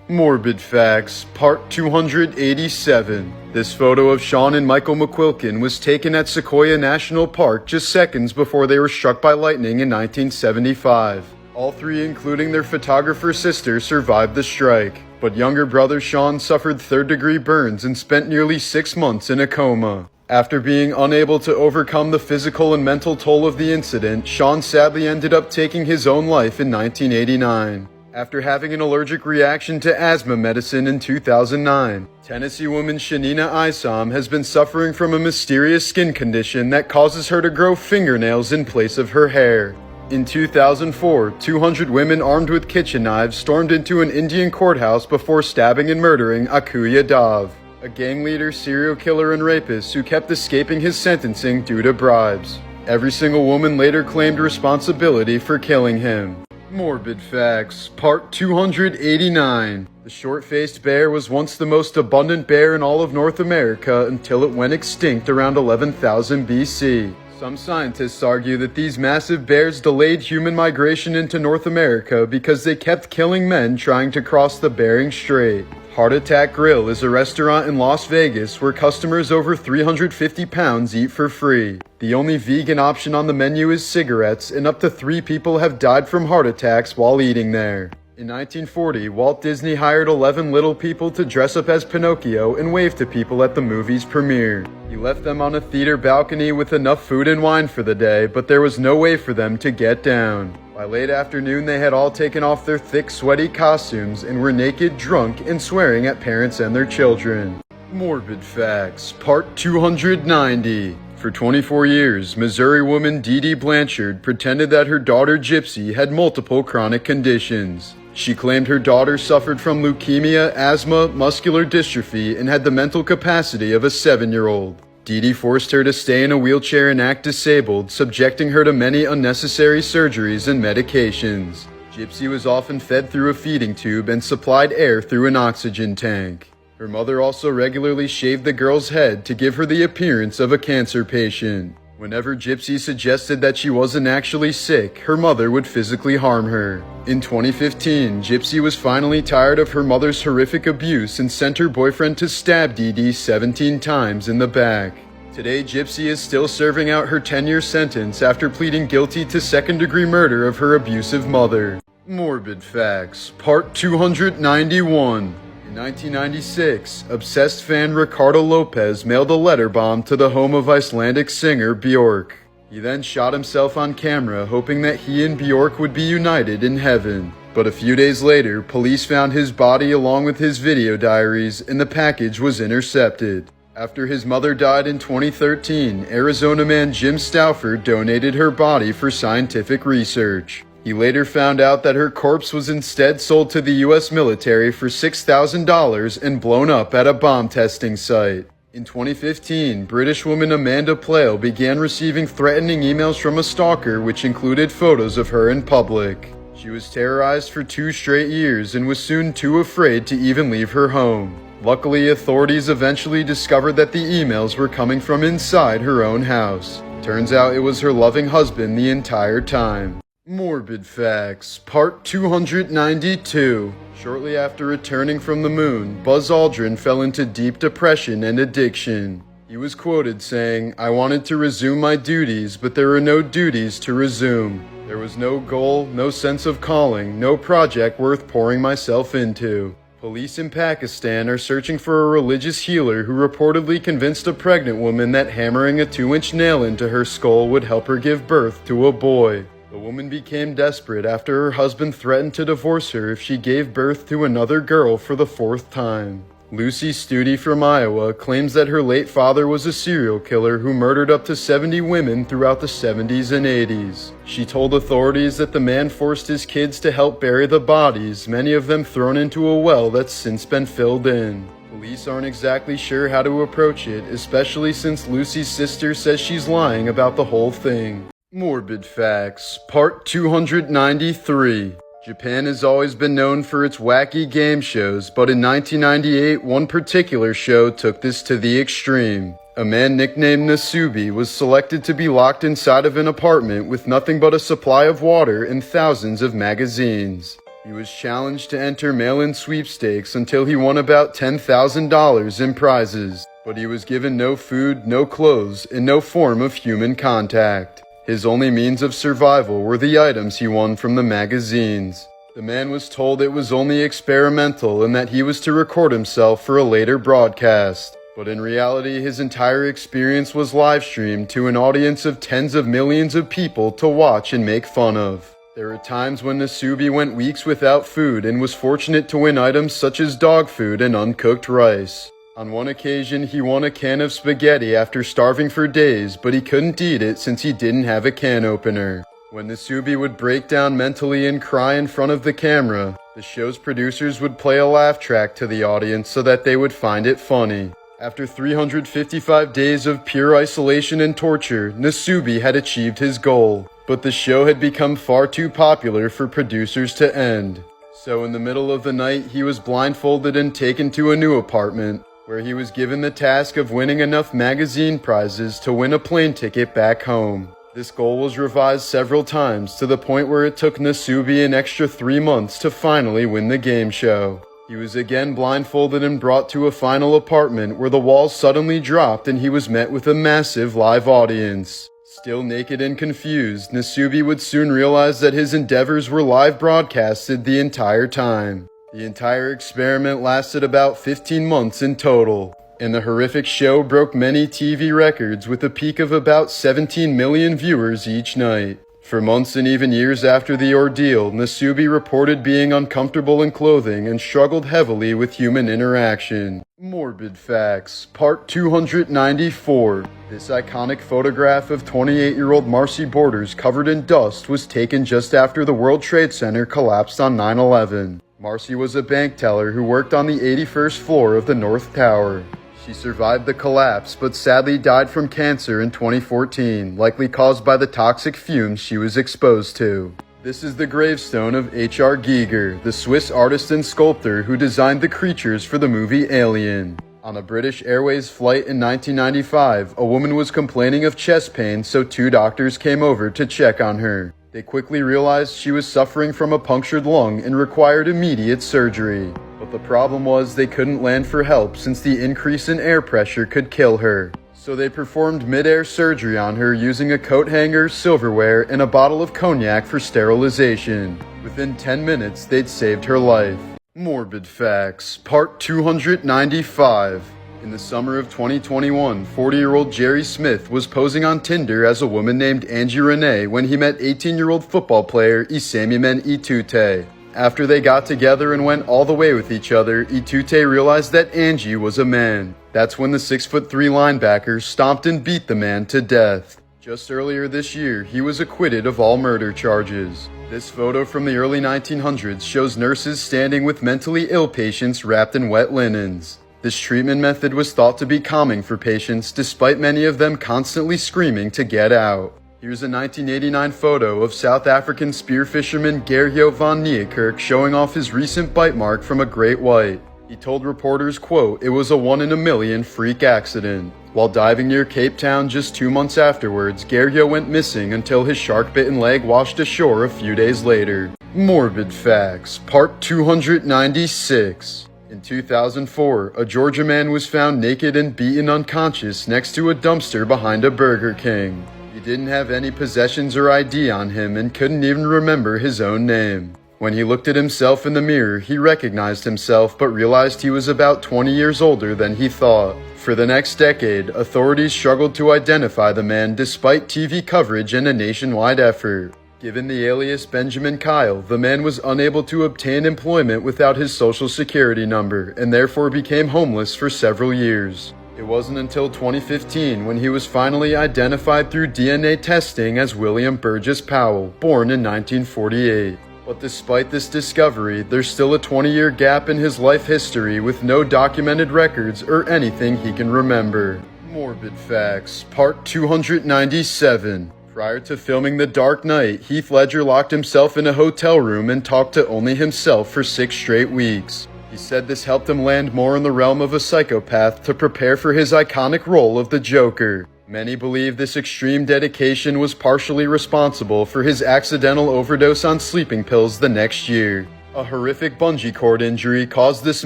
Morbid Facts, Part 287. This photo of Sean and Michael McQuilkin was taken at Sequoia National Park just seconds before they were struck by lightning in 1975. All three, including their photographer sister, survived the strike, but younger brother Sean suffered third-degree burns and spent nearly 6 months in a coma. After being unable to overcome the physical and mental toll of the incident, Sean sadly ended up taking his own life in 1989. After having an allergic reaction to asthma medicine in 2009, Tennessee woman Shanina Isom has been suffering from a mysterious skin condition that causes her to grow fingernails in place of her hair. In 2004, 200 women armed with kitchen knives stormed into an Indian courthouse before stabbing and murdering Akuya Yadav, a gang leader, serial killer, and rapist who kept escaping his sentencing due to bribes. Every single woman later claimed responsibility for killing him. Morbid Facts, Part 289. The short-faced bear was once the most abundant bear in all of North America until it went extinct around 11,000 BC. Some scientists argue that these massive bears delayed human migration into North America because they kept killing men trying to cross the Bering Strait. Heart Attack Grill is a restaurant in Las Vegas where customers over 350 pounds eat for free. The only vegan option on the menu is cigarettes, and up to 3 people have died from heart attacks while eating there. In 1940, Walt Disney hired 11 little people to dress up as Pinocchio and wave to people at the movie's premiere. He left them on a theater balcony with enough food and wine for the day, but there was no way for them to get down. By late afternoon, they had all taken off their thick, sweaty costumes and were naked, drunk, and swearing at parents and their children. Morbid Facts, Part 290. For 24 years, Missouri woman Dee Dee Blanchard pretended that her daughter Gypsy had multiple chronic conditions. She claimed her daughter suffered from leukemia, asthma, muscular dystrophy, and had the mental capacity of a 7-year-old. Dee Dee forced her to stay in a wheelchair and act disabled, subjecting her to many unnecessary surgeries and medications. Gypsy was often fed through a feeding tube and supplied air through an oxygen tank. Her mother also regularly shaved the girl's head to give her the appearance of a cancer patient. Whenever Gypsy suggested that she wasn't actually sick, her mother would physically harm her. In 2015, Gypsy was finally tired of her mother's horrific abuse and sent her boyfriend to stab Dee Dee 17 times in the back. Today, Gypsy is still serving out her 10-year sentence after pleading guilty to second-degree murder of her abusive mother. Morbid Facts, Part 291. In 1996, obsessed fan Ricardo Lopez mailed a letter bomb to the home of Icelandic singer Bjork. He then shot himself on camera, hoping that he and Bjork would be united in heaven. But a few days later, police found his body along with his video diaries, and the package was intercepted. After his mother died in 2013, Arizona man Jim Stauffer donated her body for scientific research. He later found out that her corpse was instead sold to the U.S. military for $6,000 and blown up at a bomb testing site. In 2015, British woman Amanda Plale began receiving threatening emails from a stalker which included photos of her in public. She was terrorized for 2 straight years and was soon too afraid to even leave her home. Luckily, authorities eventually discovered that the emails were coming from inside her own house. Turns out it was her loving husband the entire time. Morbid Facts, Part 292. Shortly after returning from the moon, Buzz Aldrin fell into deep depression and addiction. He was quoted saying, "I wanted to resume my duties, but there were no duties to resume. There was no goal, no sense of calling, no project worth pouring myself into." Police in Pakistan are searching for a religious healer who reportedly convinced a pregnant woman that hammering a 2-inch nail into her skull would help her give birth to a boy. The woman became desperate after her husband threatened to divorce her if she gave birth to another girl for the 4th time. Lucy Studi from Iowa claims that her late father was a serial killer who murdered up to 70 women throughout the 70s and 80s. She told authorities that the man forced his kids to help bury the bodies, many of them thrown into a well that's since been filled in. Police aren't exactly sure how to approach it, especially since Lucy's sister says she's lying about the whole thing. Morbid Facts, Part 293. Japan has always been known for its wacky game shows, but in 1998, one particular show took this to the extreme. A man nicknamed Nasubi was selected to be locked inside of an apartment with nothing but a supply of water and thousands of magazines. He was challenged to enter mail-in sweepstakes until he won about $10,000 in prizes, but he was given no food, no clothes, and no form of human contact. His only means of survival were the items he won from the magazines. The man was told it was only experimental and that he was to record himself for a later broadcast. But in reality, his entire experience was live-streamed to an audience of tens of millions of people to watch and make fun of. There were times when Nasubi went weeks without food and was fortunate to win items such as dog food and uncooked rice. On one occasion, he won a can of spaghetti after starving for days, but he couldn't eat it since he didn't have a can opener. When Nasubi would break down mentally and cry in front of the camera, the show's producers would play a laugh track to the audience so that they would find it funny. After 355 days of pure isolation and torture, Nasubi had achieved his goal, but the show had become far too popular for producers to end. So in the middle of the night, he was blindfolded and taken to a new apartment, where he was given the task of winning enough magazine prizes to win a plane ticket back home. This goal was revised several times to the point where it took Nasubi an extra 3 months to finally win the game show. He was again blindfolded and brought to a final apartment where the walls suddenly dropped and he was met with a massive live audience. Still naked and confused, Nasubi would soon realize that his endeavors were live broadcasted the entire time. The entire experiment lasted about 15 months in total, and the horrific show broke many TV records with a peak of about 17 million viewers each night. For months and even years after the ordeal, Nasubi reported being uncomfortable in clothing and struggled heavily with human interaction. Morbid Facts, Part 294. This iconic photograph of 28-year-old Marcy Borders covered in dust was taken just after the World Trade Center collapsed on 9/11. Marcy was a bank teller who worked on the 81st floor of the North Tower. She survived the collapse, but sadly died from cancer in 2014, likely caused by the toxic fumes she was exposed to. This is the gravestone of H.R. Giger, the Swiss artist and sculptor who designed the creatures for the movie Alien. On a British Airways flight in 1995, a woman was complaining of chest pain, so 2 doctors came over to check on her. They quickly realized she was suffering from a punctured lung and required immediate surgery. But the problem was they couldn't land for help since the increase in air pressure could kill her. So they performed mid-air surgery on her using a coat hanger, silverware, and a bottle of cognac for sterilization. Within 10 minutes, they'd saved her life. Morbid Facts, Part 295. In the summer of 2021, 40-year-old Jerry Smith was posing on Tinder as a woman named Angie Renee when he met 18-year-old football player Isemimen Itute. After they got together and went all the way with each other, Itute realized that Angie was a man. That's when the 6'3" linebacker stomped and beat the man to death. Just earlier this year, he was acquitted of all murder charges. This photo from the early 1900s shows nurses standing with mentally ill patients wrapped in wet linens. This treatment method was thought to be calming for patients, despite many of them constantly screaming to get out. Here's a 1989 photo of South African spearfisherman Gerhio van Niekerk showing off his recent bite mark from a great white. He told reporters, quote, "It was a 1 in a million freak accident." While diving near Cape Town just 2 months afterwards, Gerhio went missing until his shark-bitten leg washed ashore a few days later. Morbid Facts, Part 296. In 2004, a Georgia man was found naked and beaten unconscious next to a dumpster behind a Burger King. He didn't have any possessions or ID on him and couldn't even remember his own name. When he looked at himself in the mirror, he recognized himself but realized he was about 20 years older than he thought. For the next decade, authorities struggled to identify the man despite TV coverage and a nationwide effort. Given the alias Benjamin Kyle, the man was unable to obtain employment without his social security number and therefore became homeless for several years. It wasn't until 2015 when he was finally identified through DNA testing as William Burgess Powell, born in 1948. But despite this discovery, there's still a 20-year gap in his life history with no documented records or anything he can remember. Morbid Facts, Part 297. Prior to filming The Dark Knight, Heath Ledger locked himself in a hotel room and talked to only himself for 6 straight weeks. He said this helped him land more in the realm of a psychopath to prepare for his iconic role of the Joker. Many believe this extreme dedication was partially responsible for his accidental overdose on sleeping pills the next year. A horrific bungee cord injury caused this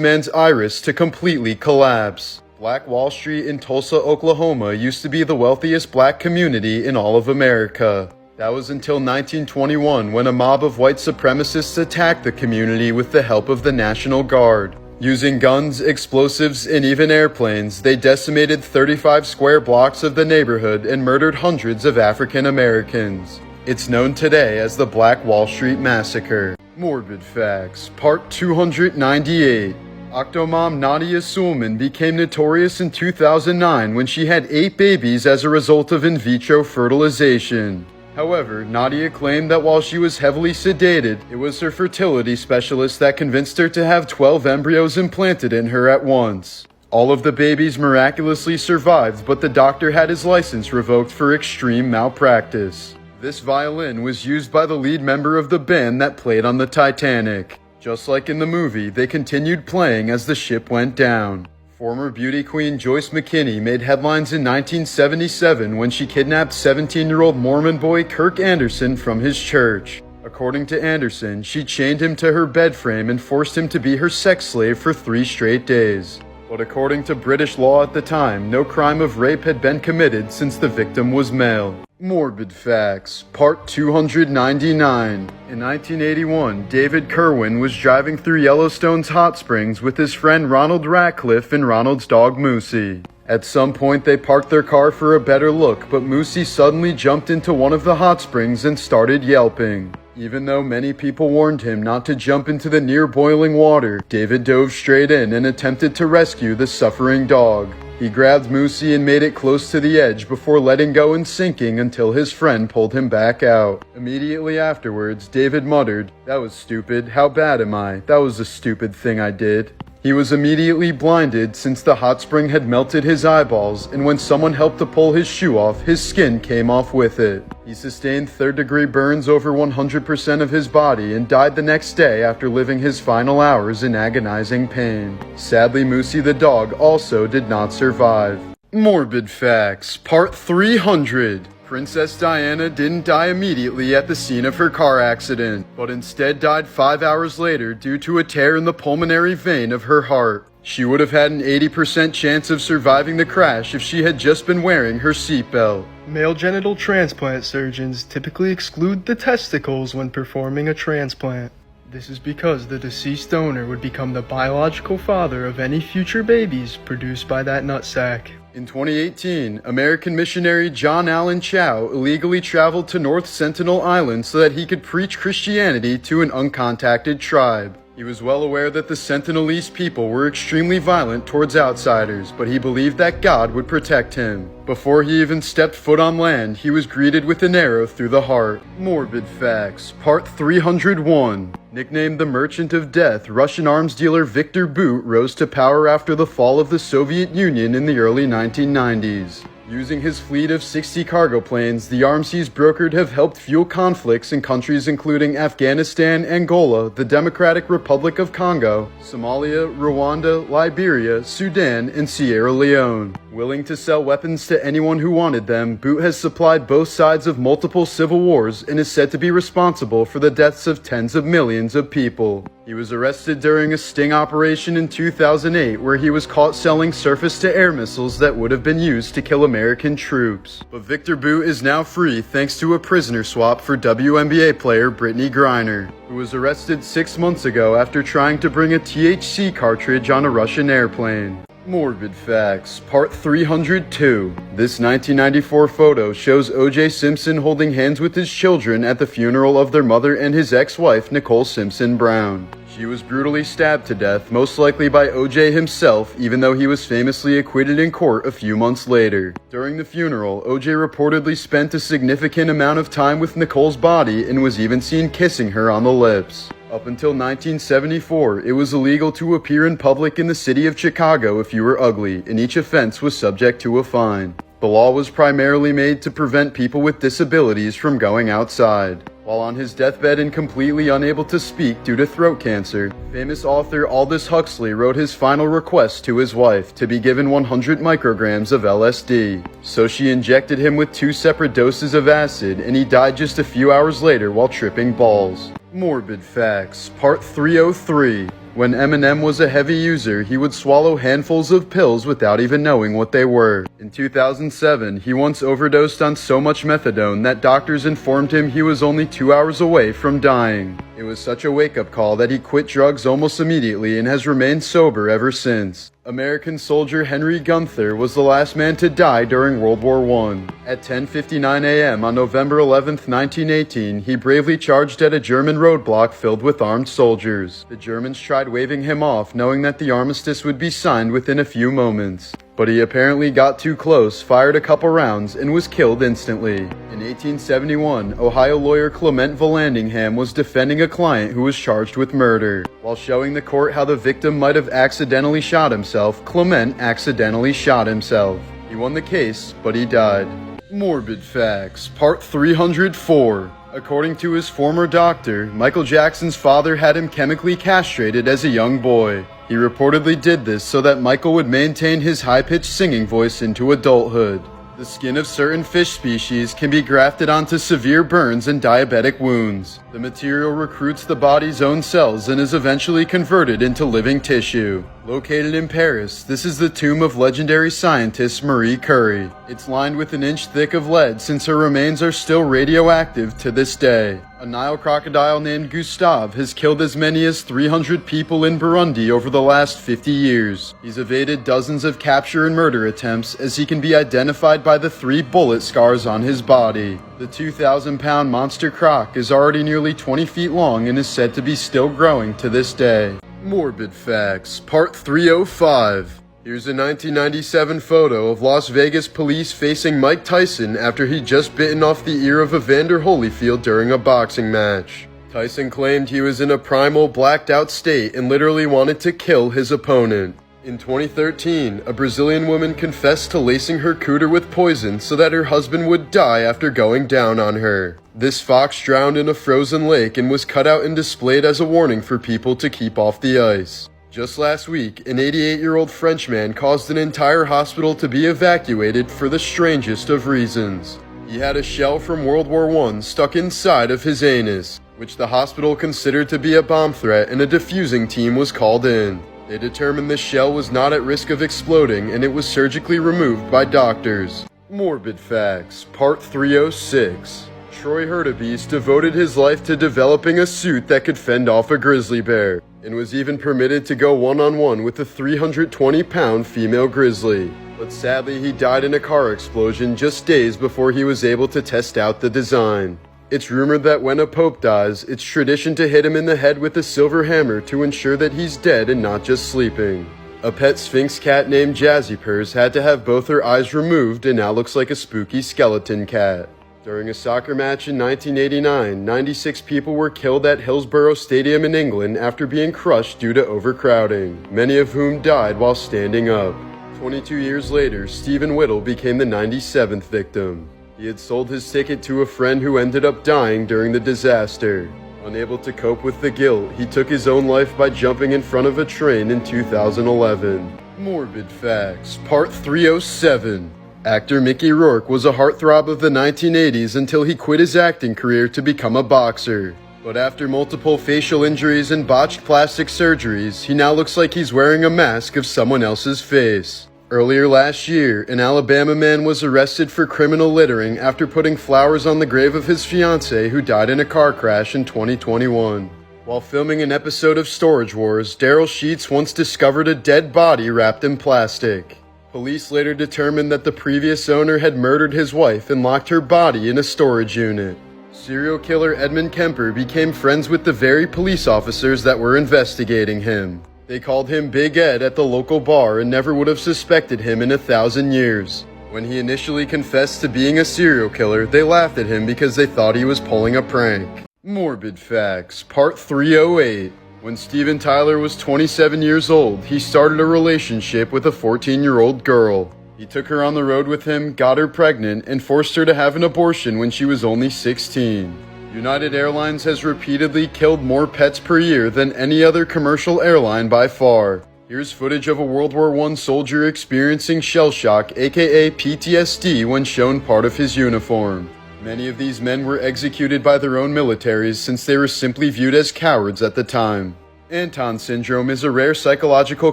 man's iris to completely collapse. Black Wall Street in Tulsa, Oklahoma used to be the wealthiest black community in all of America. That was until 1921 when a mob of white supremacists attacked the community with the help of the National Guard. Using guns, explosives, and even airplanes, they decimated 35 square blocks of the neighborhood and murdered hundreds of African Americans. It's known today as the Black Wall Street Massacre. Morbid Facts, Part 298. Octomom Nadia Suleman became notorious in 2009 when she had 8 babies as a result of in vitro fertilization. However, Nadia claimed that while she was heavily sedated, it was her fertility specialist that convinced her to have 12 embryos implanted in her at once. All of the babies miraculously survived, but the doctor had his license revoked for extreme malpractice. This violin was used by the lead member of the band that played on the Titanic. Just like in the movie, they continued playing as the ship went down. Former beauty queen Joyce McKinney made headlines in 1977 when she kidnapped 17-year-old Mormon boy Kirk Anderson from his church. According to Anderson, she chained him to her bed frame and forced him to be her sex slave for 3 straight days. But according to British law at the time, no crime of rape had been committed since the victim was male. Morbid Facts, Part 299. In 1981, David Kerwin was driving through Yellowstone's hot springs with his friend Ronald Ratcliffe and Ronald's dog Moosey. At some point, they parked their car for a better look, but Moosey suddenly jumped into one of the hot springs and started yelping. Even though many people warned him not to jump into the near boiling water, David dove straight in and attempted to rescue the suffering dog. He grabbed Moosey and made it close to the edge before letting go and sinking until his friend pulled him back out. Immediately afterwards, David muttered, "That was stupid. How bad am I? That was a stupid thing I did." He was immediately blinded since the hot spring had melted his eyeballs, and when someone helped to pull his shoe off, his skin came off with it. He sustained third-degree burns over 100% of his body and died the next day after living his final hours in agonizing pain. Sadly, Moosey the dog also did not survive. Morbid Facts, Part 300. Princess Diana didn't die immediately at the scene of her car accident, but instead died 5 hours later due to a tear in the pulmonary vein of her heart. She would have had an 80% chance of surviving the crash if she had just been wearing her seatbelt. Male genital transplant surgeons typically exclude the testicles when performing a transplant. This is because the deceased donor would become the biological father of any future babies produced by that nutsack. In 2018, American missionary John Allen Chow illegally traveled to North Sentinel Island so that he could preach Christianity to an uncontacted tribe. He was well aware that the Sentinelese people were extremely violent towards outsiders, but he believed that God would protect him. Before he even stepped foot on land, he was greeted with an arrow through the heart. Morbid Facts, Part 301. Nicknamed the Merchant of Death, Russian arms dealer Victor Bout rose to power after the fall of the Soviet Union in the early 1990s. Using his fleet of 60 cargo planes, the arms he's brokered have helped fuel conflicts in countries including Afghanistan, Angola, the Democratic Republic of Congo, Somalia, Rwanda, Liberia, Sudan, and Sierra Leone. Willing to sell weapons to anyone who wanted them, Bout has supplied both sides of multiple civil wars and is said to be responsible for the deaths of tens of millions of people. He was arrested during a sting operation in 2008 where he was caught selling surface-to-air missiles that would have been used to kill American troops. But Victor Bout is now free thanks to a prisoner swap for WNBA player Brittany Griner, who was arrested 6 months ago after trying to bring a THC cartridge on a Russian airplane. Morbid Facts, Part 302. This 1994 photo shows O.J. Simpson holding hands with his children at the funeral of their mother and his ex-wife, Nicole Simpson Brown. She was brutally stabbed to death, most likely by O.J. himself, even though he was famously acquitted in court a few months later. During the funeral, O.J. reportedly spent a significant amount of time with Nicole's body and was even seen kissing her on the lips. Up until 1974, it was illegal to appear in public in the city of Chicago if you were ugly, and each offense was subject to a fine. The law was primarily made to prevent people with disabilities from going outside. While on his deathbed and completely unable to speak due to throat cancer, famous author Aldous Huxley wrote his final request to his wife to be given 100 micrograms of LSD. So she injected him with 2 separate doses of acid, and he died just a few hours later while tripping balls. Morbid Facts, Part 303. When Eminem was a heavy user, he would swallow handfuls of pills without even knowing what they were. In 2007, he once overdosed on so much methadone that doctors informed him he was only 2 hours away from dying. It was such a wake-up call that he quit drugs almost immediately and has remained sober ever since. American soldier Henry Gunther was the last man to die during World War I. At 10:59 a.m. on November 11, 1918, he bravely charged at a German roadblock filled with armed soldiers. The Germans tried waving him off, knowing that the armistice would be signed within a few moments. But he apparently got too close, fired a couple rounds, and was killed instantly. In 1871, Ohio lawyer Clement Vallandigham was defending a client who was charged with murder. While showing the court how the victim might have accidentally shot himself, Clement accidentally shot himself. He won the case, but he died. Morbid Facts, Part 304. According to his former doctor, Michael Jackson's father had him chemically castrated as a young boy. He reportedly did this so that Michael would maintain his high-pitched singing voice into adulthood. The skin of certain fish species can be grafted onto severe burns and diabetic wounds. The material recruits the body's own cells and is eventually converted into living tissue. Located in Paris, this is the tomb of legendary scientist Marie Curie. It's lined with an inch thick of lead since her remains are still radioactive to this day. A Nile crocodile named Gustave has killed as many as 300 people in Burundi over the last 50 years. He's evaded dozens of capture and murder attempts as he can be identified by the 3 bullet scars on his body. The 2,000-pound monster croc is already nearly 20 feet long and is said to be still growing to this day. Morbid Facts, Part 305. Here's a 1997 photo of Las Vegas police facing Mike Tyson after he'd just bitten off the ear of Evander Holyfield during a boxing match. Tyson claimed he was in a primal, blacked-out state and literally wanted to kill his opponent. In 2013, a Brazilian woman confessed to lacing her cooter with poison so that her husband would die after going down on her. This fox drowned in a frozen lake and was cut out and displayed as a warning for people to keep off the ice. Just last week, an 88-year-old Frenchman caused an entire hospital to be evacuated for the strangest of reasons. He had a shell from World War I stuck inside of his anus, which the hospital considered to be a bomb threat, and a defusing team was called in. They determined the shell was not at risk of exploding and it was surgically removed by doctors. Morbid Facts, Part 306. Troy Hurtubise devoted his life to developing a suit that could fend off a grizzly bear, and was even permitted to go one-on-one with a 320-pound female grizzly. But sadly, he died in a car explosion just days before he was able to test out the design. It's rumored that when a pope dies, it's tradition to hit him in the head with a silver hammer to ensure that he's dead and not just sleeping. A pet Sphinx cat named Jazzy Purse had to have both her eyes removed and now looks like a spooky skeleton cat. During a soccer match in 1989, 96 people were killed at Hillsborough Stadium in England after being crushed due to overcrowding, many of whom died while standing up. 22 years later, Stephen Whittle became the 97th victim. He had sold his ticket to a friend who ended up dying during the disaster. Unable to cope with the guilt, he took his own life by jumping in front of a train in 2011. Morbid Facts, Part 307. Actor Mickey Rourke was a heartthrob of the 1980s until he quit his acting career to become a boxer. But after multiple facial injuries and botched plastic surgeries, he now looks like he's wearing a mask of someone else's face. Earlier last year, an Alabama man was arrested for criminal littering after putting flowers on the grave of his fiancée who died in a car crash in 2021. While filming an episode of Storage Wars, Daryl Sheets once discovered a dead body wrapped in plastic. Police later determined that the previous owner had murdered his wife and locked her body in a storage unit. Serial killer Edmund Kemper became friends with the very police officers that were investigating him. They called him Big Ed at the local bar and never would have suspected him in 1,000 years. When he initially confessed to being a serial killer, they laughed at him because they thought he was pulling a prank. Morbid Facts, Part 308. When Steven Tyler was 27 years old, he started a relationship with a 14-year-old girl. He took her on the road with him, got her pregnant, and forced her to have an abortion when she was only 16. United Airlines has repeatedly killed more pets per year than any other commercial airline by far. Here's footage of a World War I soldier experiencing shell shock, aka PTSD, when shown part of his uniform. Many of these men were executed by their own militaries since they were simply viewed as cowards at the time. Anton syndrome is a rare psychological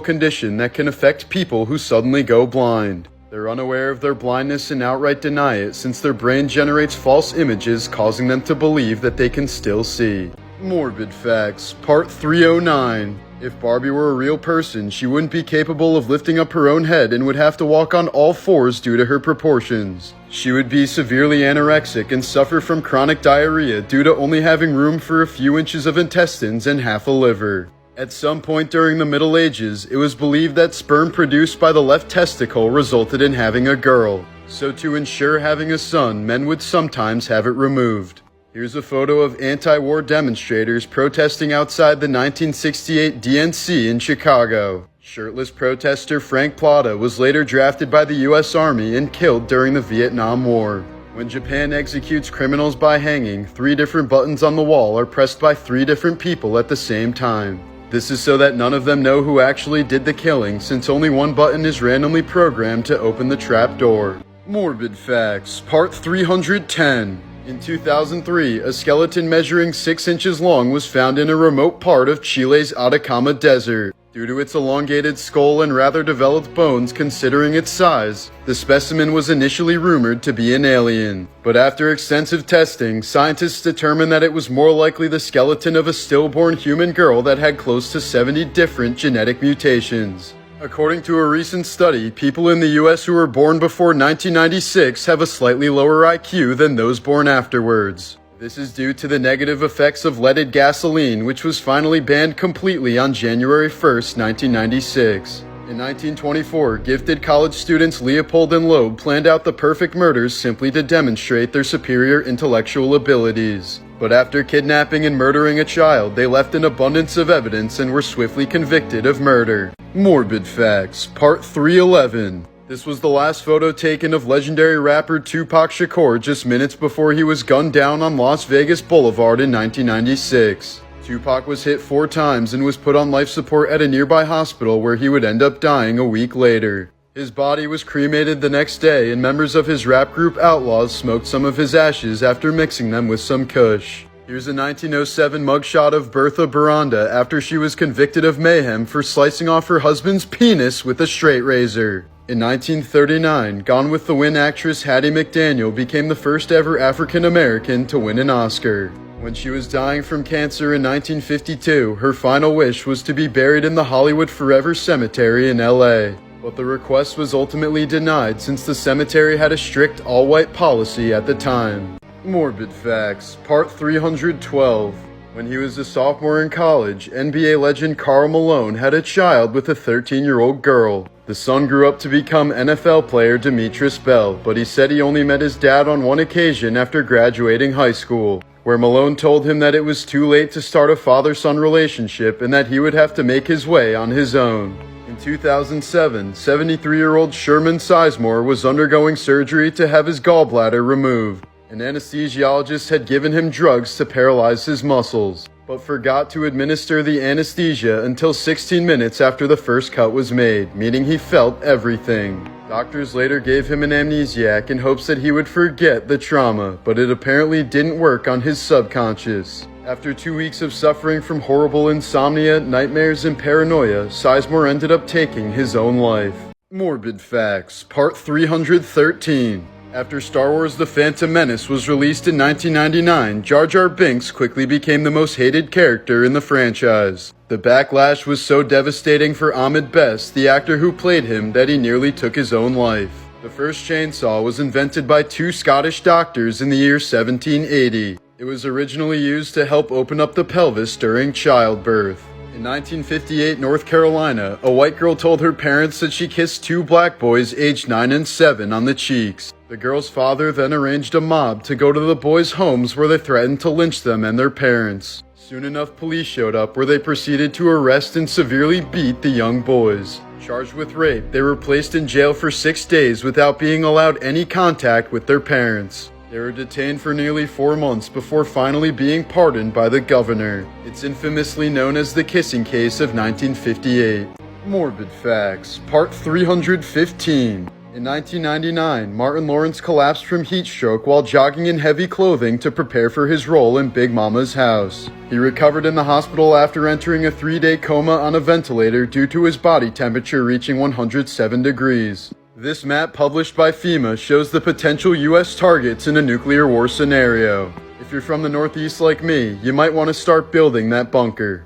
condition that can affect people who suddenly go blind. They're unaware of their blindness and outright deny it since their brain generates false images causing them to believe that they can still see. Morbid Facts, Part 309. If Barbie were a real person, she wouldn't be capable of lifting up her own head and would have to walk on all fours due to her proportions. She would be severely anorexic and suffer from chronic diarrhea due to only having room for a few inches of intestines and half a liver. At some point during the Middle Ages, it was believed that sperm produced by the left testicle resulted in having a girl. So to ensure having a son, men would sometimes have it removed. Here's a photo of anti-war demonstrators protesting outside the 1968 DNC in Chicago. Shirtless protester Frank Plata was later drafted by the U.S. Army and killed during the Vietnam War. When Japan executes criminals by hanging, 3 different buttons on the wall are pressed by 3 different people at the same time. This is so that none of them know who actually did the killing, since only one button is randomly programmed to open the trap door. Morbid Facts, Part 310. In 2003, a skeleton measuring 6 inches long was found in a remote part of Chile's Atacama Desert. Due to its elongated skull and rather developed bones considering its size, the specimen was initially rumored to be an alien. But after extensive testing, scientists determined that it was more likely the skeleton of a stillborn human girl that had close to 70 different genetic mutations. According to a recent study, people in the US who were born before 1996 have a slightly lower IQ than those born afterwards. This is due to the negative effects of leaded gasoline, which was finally banned completely on January 1st, 1996. In 1924, gifted college students Leopold and Loeb planned out the perfect murders simply to demonstrate their superior intellectual abilities. But after kidnapping and murdering a child, they left an abundance of evidence and were swiftly convicted of murder. Morbid Facts, Part 311. This was the last photo taken of legendary rapper Tupac Shakur just minutes before he was gunned down on Las Vegas Boulevard in 1996. Tupac was hit 4 times and was put on life support at a nearby hospital where he would end up dying a week later. His body was cremated the next day and members of his rap group Outlaws smoked some of his ashes after mixing them with some kush. Here's a 1907 mugshot of Bertha Baranda after she was convicted of mayhem for slicing off her husband's penis with a straight razor. In 1939, Gone with the Wind actress Hattie McDaniel became the first ever African American to win an Oscar. When she was dying from cancer in 1952, her final wish was to be buried in the Hollywood Forever Cemetery in LA. But the request was ultimately denied since the cemetery had a strict all-white policy at the time. Morbid Facts, Part 312. When he was a sophomore in college, NBA legend Karl Malone had a child with a 13-year-old girl. The son grew up to become NFL player Demetrius Bell, but he said he only met his dad on one occasion after graduating high school, where Malone told him that it was too late to start a father-son relationship and that he would have to make his way on his own. In 2007, 73-year-old Sherman Sizemore was undergoing surgery to have his gallbladder removed. An anesthesiologist had given him drugs to paralyze his muscles, but forgot to administer the anesthesia until 16 minutes after the first cut was made, meaning he felt everything. Doctors later gave him an amnesiac in hopes that he would forget the trauma, but it apparently didn't work on his subconscious. After 2 weeks of suffering from horrible insomnia, nightmares, and paranoia, Sizemore ended up taking his own life. Morbid Facts, Part 313. After Star Wars The Phantom Menace was released in 1999, Jar Jar Binks quickly became the most hated character in the franchise. The backlash was so devastating for Ahmed Best, the actor who played him, that he nearly took his own life. The first chainsaw was invented by 2 Scottish doctors in the year 1780. It was originally used to help open up the pelvis during childbirth. In 1958 North Carolina, a white girl told her parents that she kissed 2 black boys aged 9 and 7 on the cheeks. The girl's father then arranged a mob to go to the boys' homes where they threatened to lynch them and their parents. Soon enough police showed up where they proceeded to arrest and severely beat the young boys. Charged with rape, they were placed in jail for 6 days without being allowed any contact with their parents. They were detained for nearly 4 months before finally being pardoned by the governor. It's infamously known as the kissing case of 1958. Morbid Facts, Part 315. In 1999, Martin Lawrence collapsed from heat stroke while jogging in heavy clothing to prepare for his role in Big Mama's house. He recovered in the hospital after entering a 3-day coma on a ventilator due to his body temperature reaching 107 degrees. This map published by FEMA shows the potential US targets in a nuclear war scenario. If you're from the Northeast like me, you might want to start building that bunker.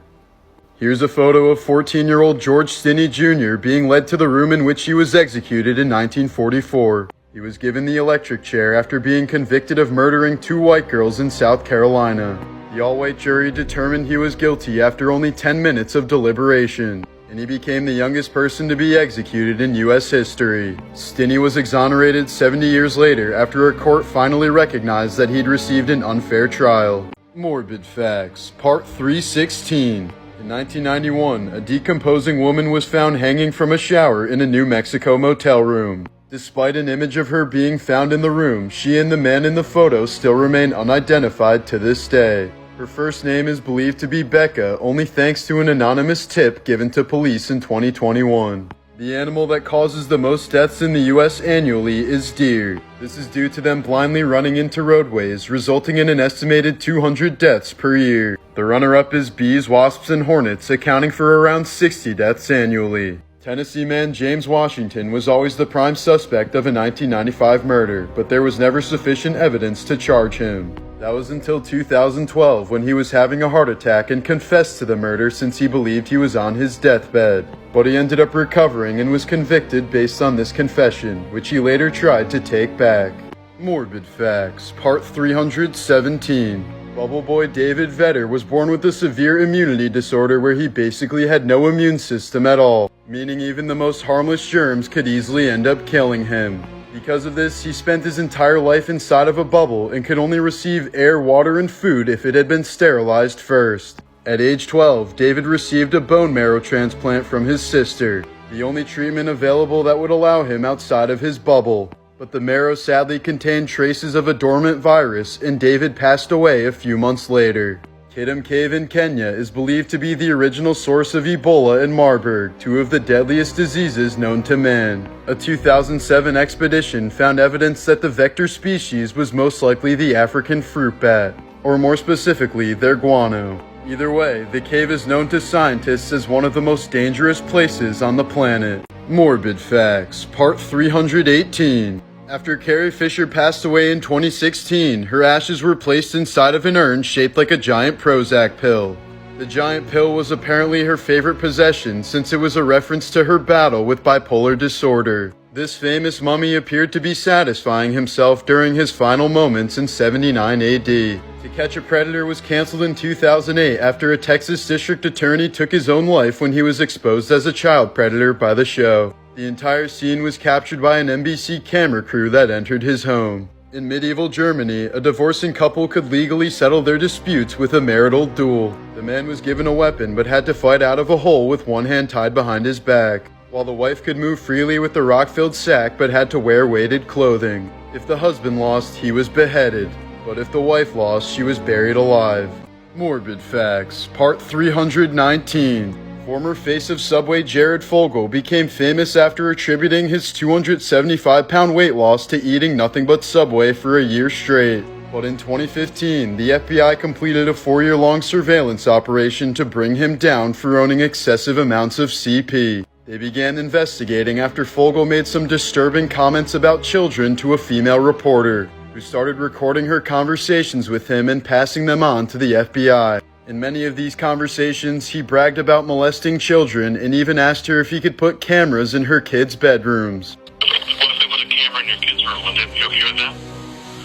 Here's a photo of 14-year-old George Stinney Jr. being led to the room in which he was executed in 1944. He was given the electric chair after being convicted of murdering 2 white girls in South Carolina. The all-white jury determined he was guilty after only 10 minutes of deliberation, and he became the youngest person to be executed in U.S. history. Stinney was exonerated 70 years later after a court finally recognized that he'd received an unfair trial. Morbid Facts, Part 316. In 1991, a decomposing woman was found hanging from a shower in a New Mexico motel room. Despite an image of her being found in the room, she and the man in the photo still remain unidentified to this day. Her first name is believed to be Becca, only thanks to an anonymous tip given to police in 2021. The animal that causes the most deaths in the US annually is deer. This is due to them blindly running into roadways, resulting in an estimated 200 deaths per year. The runner-up is bees, wasps, and hornets, accounting for around 60 deaths annually. Tennessee man James Washington was always the prime suspect of a 1995 murder, but there was never sufficient evidence to charge him. That was until 2012 when he was having a heart attack and confessed to the murder since he believed he was on his deathbed. But he ended up recovering and was convicted based on this confession, which he later tried to take back. Morbid Facts, Part 317. Bubble boy David Vetter was born with a severe immunity disorder where he basically had no immune system at all, meaning even the most harmless germs could easily end up killing him. Because of this, he spent his entire life inside of a bubble and could only receive air, water, and food if it had been sterilized first. At age 12, David received a bone marrow transplant from his sister, the only treatment available that would allow him outside of his bubble. But the marrow sadly contained traces of a dormant virus, and David passed away a few months later. Kidum Cave in Kenya is believed to be the original source of Ebola and Marburg, 2 of the deadliest diseases known to man. A 2007 expedition found evidence that the vector species was most likely the African fruit bat, or more specifically, their guano. Either way, the cave is known to scientists as one of the most dangerous places on the planet. Morbid Facts, Part 318. After Carrie Fisher passed away in 2016, her ashes were placed inside of an urn shaped like a giant Prozac pill. The giant pill was apparently her favorite possession since it was a reference to her battle with bipolar disorder. This famous mummy appeared to be satisfying himself during his final moments in 79 AD. To Catch a Predator was canceled in 2008 after a Texas district attorney took his own life when he was exposed as a child predator by the show. The entire scene was captured by an NBC camera crew that entered his home. In medieval Germany, a divorcing couple could legally settle their disputes with a marital duel. The man was given a weapon but had to fight out of a hole with one hand tied behind his back, while the wife could move freely with the rock-filled sack but had to wear weighted clothing. If the husband lost, he was beheaded, but if the wife lost, she was buried alive. Morbid Facts, Part 319. Former face of Subway Jared Fogle became famous after attributing his 275-pound weight loss to eating nothing but Subway for a year straight. But in 2015, the FBI completed a 4-year-long surveillance operation to bring him down for owning excessive amounts of CP. They began investigating after Fogle made some disturbing comments about children to a female reporter, who started recording her conversations with him and passing them on to the FBI. In many of these conversations, he bragged about molesting children and even asked her if he could put cameras in her kids' bedrooms. What if they put a camera in your kids' room? Would they be okay with that?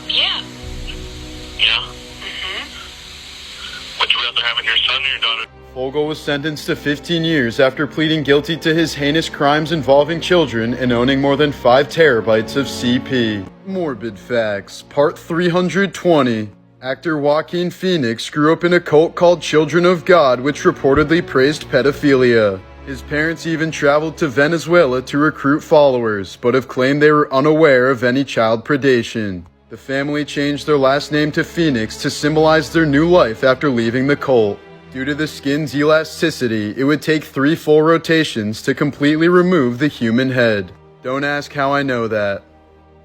Yeah. Yeah? Mm-hmm. Would you rather have it your son or your daughter? Fogle was sentenced to 15 years after pleading guilty to his heinous crimes involving children and owning more than 5 terabytes of CP. Morbid Facts, Part 320. Actor Joaquin Phoenix grew up in a cult called Children of God, which reportedly praised pedophilia. His parents even traveled to Venezuela to recruit followers, but have claimed they were unaware of any child predation. The family changed their last name to Phoenix to symbolize their new life after leaving the cult. Due to the skin's elasticity, it would take 3 full rotations to completely remove the human head. Don't ask how I know that.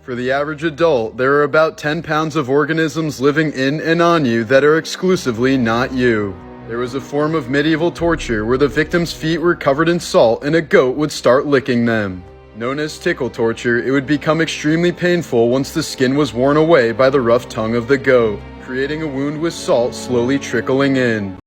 For the average adult, there are about 10 pounds of organisms living in and on you that are exclusively not you. There was a form of medieval torture where the victim's feet were covered in salt and a goat would start licking them. Known as tickle torture, it would become extremely painful once the skin was worn away by the rough tongue of the goat, creating a wound with salt slowly trickling in.